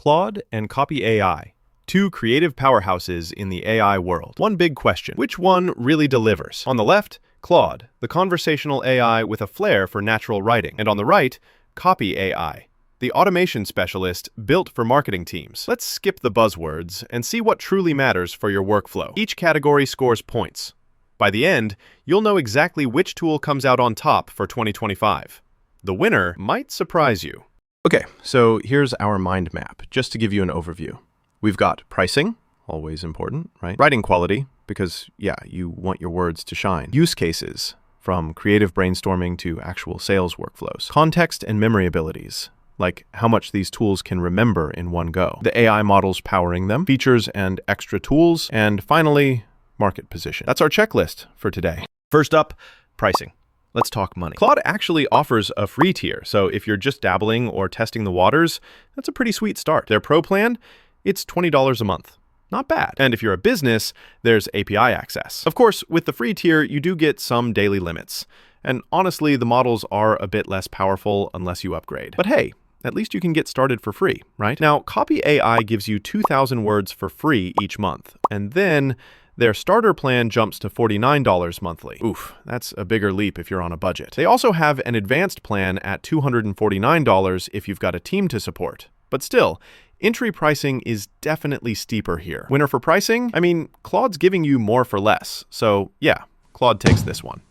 Claude and Copy.ai, two creative powerhouses in the AI world. One big question: which one really delivers? On the left, Claude, the conversational AI with a flair for natural writing. And on the right, Copy.ai, the automation specialist built for marketing teams. Let's skip the buzzwords and see what truly matters for your workflow. Each category scores points. By the end, you'll know exactly which tool comes out on top for 2025. The winner might surprise you. Okay, so here's our mind map, just to give you an overview. We've got pricing, always important, right? Writing quality, because yeah, you want your words to shine. Use cases, from creative brainstorming to actual sales workflows. Context and memory abilities, like how much these tools can remember in one go. The AI models powering them, features and extra tools, and finally, market position. That's our checklist for today. First up, pricing. Let's talk money. Claude actually offers a free tier, so if you're just dabbling or testing the waters, that's a pretty sweet start. Their Pro plan, it's $20 a month. Not bad. And if you're a business, there's API access. Of course, with the free tier, you do get some daily limits. And honestly, the models are a bit less powerful unless you upgrade. But hey, at least you can get started for free, right? Now, Copy.ai gives you 2,000 words for free each month, and then their starter plan jumps to $49 monthly. Oof, that's a bigger leap if you're on a budget. They also have an advanced plan at $249 if you've got a team to support. But still, entry pricing is definitely steeper here. Winner for pricing? I mean, Claude's giving you more for less. So yeah, Claude takes this one.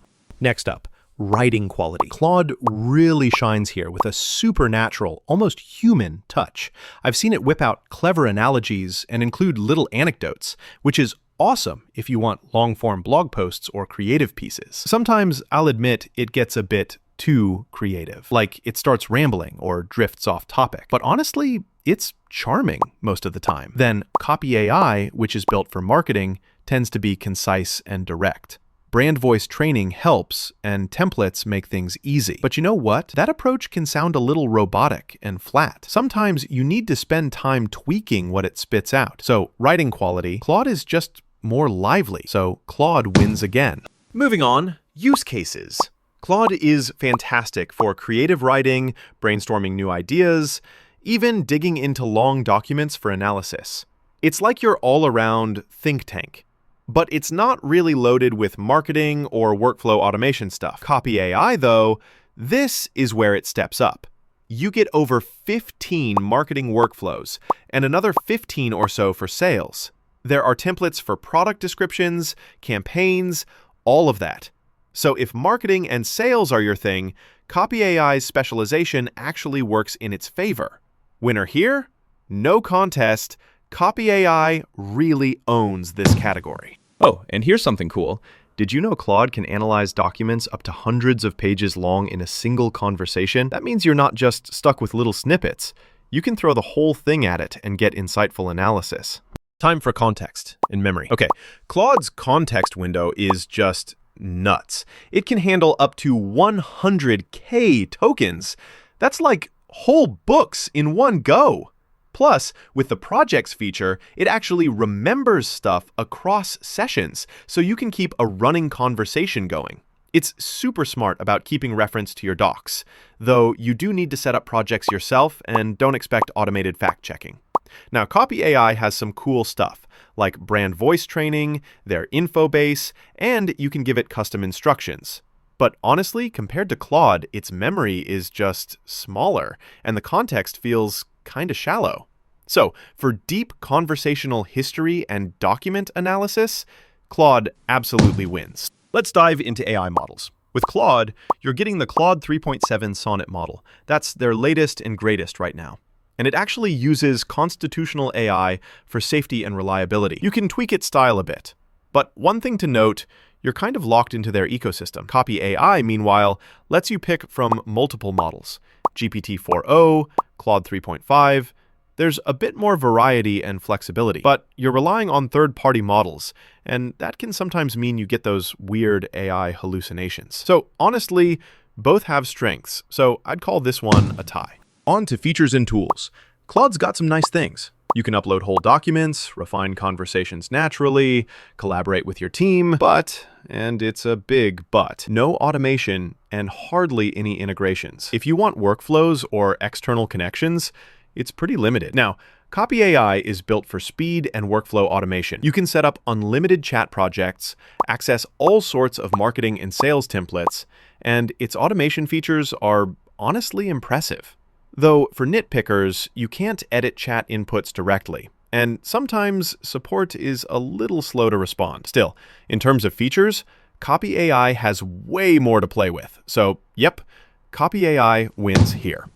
Next up, writing quality. Claude really shines here with a supernatural, almost human touch. I've seen it whip out clever analogies and include little anecdotes, which is awesome if you want long-form blog posts or creative pieces. Sometimes, I'll admit, it gets a bit too creative, like it starts rambling or drifts off topic. But honestly, it's charming most of the time. Then Copy.ai, which is built for marketing, tends to be concise and direct. Brand voice training helps, and templates make things easy. But you know what? That approach can sound a little robotic and flat. Sometimes you need to spend time tweaking what it spits out. So writing quality, Claude is just more lively. So Claude wins again. Moving on, use cases. Claude is fantastic for creative writing, brainstorming new ideas, even digging into long documents for analysis. It's like your all-around think tank. But it's not really loaded with marketing or workflow automation stuff. Copy.ai, though, this is where it steps up. You get over 15 marketing workflows and another 15 or so for sales. There are templates for product descriptions, campaigns, all of that. So if marketing and sales are your thing, Copy.ai's specialization actually works in its favor. Winner here? No contest. Copy.ai really owns this category. Oh, and here's something cool. Did you know Claude can analyze documents up to hundreds of pages long in a single conversation? That means you're not just stuck with little snippets. You can throw the whole thing at it and get insightful analysis. Time for context and memory. Okay, Claude's context window is just nuts. It can handle up to 100K tokens. That's like whole books in one go. Plus, with the projects feature, it actually remembers stuff across sessions, so you can keep a running conversation going. It's super smart about keeping reference to your docs, though you do need to set up projects yourself and don't expect automated fact-checking. Now, Copy.ai has some cool stuff, like brand voice training, their info base, and you can give it custom instructions. But honestly, compared to Claude, its memory is just smaller, and the context feels kinda shallow. So, for deep conversational history and document analysis, Claude absolutely wins. Let's dive into AI models. With Claude, you're getting the Claude 3.7 Sonnet model. That's their latest and greatest right now. And it actually uses constitutional AI for safety and reliability. You can tweak its style a bit. But one thing to note, you're kind of locked into their ecosystem. Copy.ai, meanwhile, lets you pick from multiple models. GPT-4o, Claude 3.5. There's a bit more variety and flexibility, but you're relying on third-party models, and that can sometimes mean you get those weird AI hallucinations. So honestly, both have strengths, so I'd call this one a tie. On to features and tools. Claude's got some nice things. You can upload whole documents, refine conversations naturally, collaborate with your team, but, and it's a big but, no automation and hardly any integrations. If you want workflows or external connections, it's pretty limited. Now, Copy AI is built for speed and workflow automation. You can set up unlimited chat projects, access all sorts of marketing and sales templates, and its automation features are honestly impressive. Though for nitpickers, you can't edit chat inputs directly, and sometimes support is a little slow to respond. Still, in terms of features, Copy AI has way more to play with. So, yep, Copy AI wins here.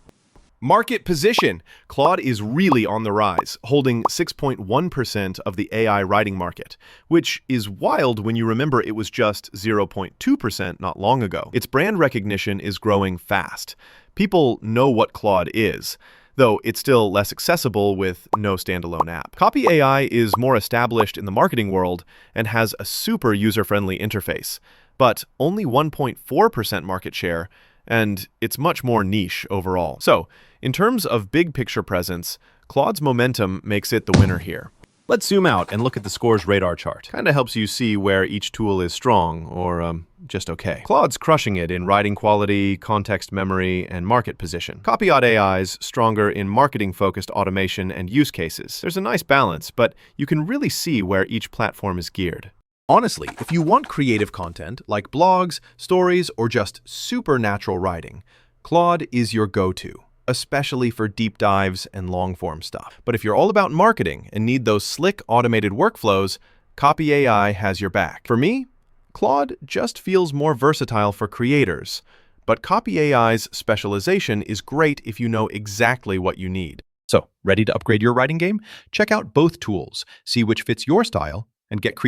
Market position. Claude is really on the rise, holding 6.1% of the AI writing market, which is wild when you remember it was just 0.2% not long ago. Its brand recognition is growing fast. People know what Claude is, though it's still less accessible with no standalone app. Copy AI is more established in the marketing world and has a super user-friendly interface, but only 1.4% market share, and it's much more niche overall. So, in terms of big picture presence, Claude's momentum makes it the winner here. Let's zoom out and look at the score's radar chart. Kinda helps you see where each tool is strong or just okay. Claude's crushing it in writing quality, context memory, and market position. Copy.ai's stronger in marketing-focused automation and use cases. There's a nice balance, but you can really see where each platform is geared. Honestly, if you want creative content like blogs, stories, or just supernatural writing, Claude is your go-to, especially for deep dives and long-form stuff. But if you're all about marketing and need those slick automated workflows, Copy AI has your back. For me, Claude just feels more versatile for creators, but Copy AI's specialization is great if you know exactly what you need. So, ready to upgrade your writing game? Check out both tools, see which fits your style, and get creative.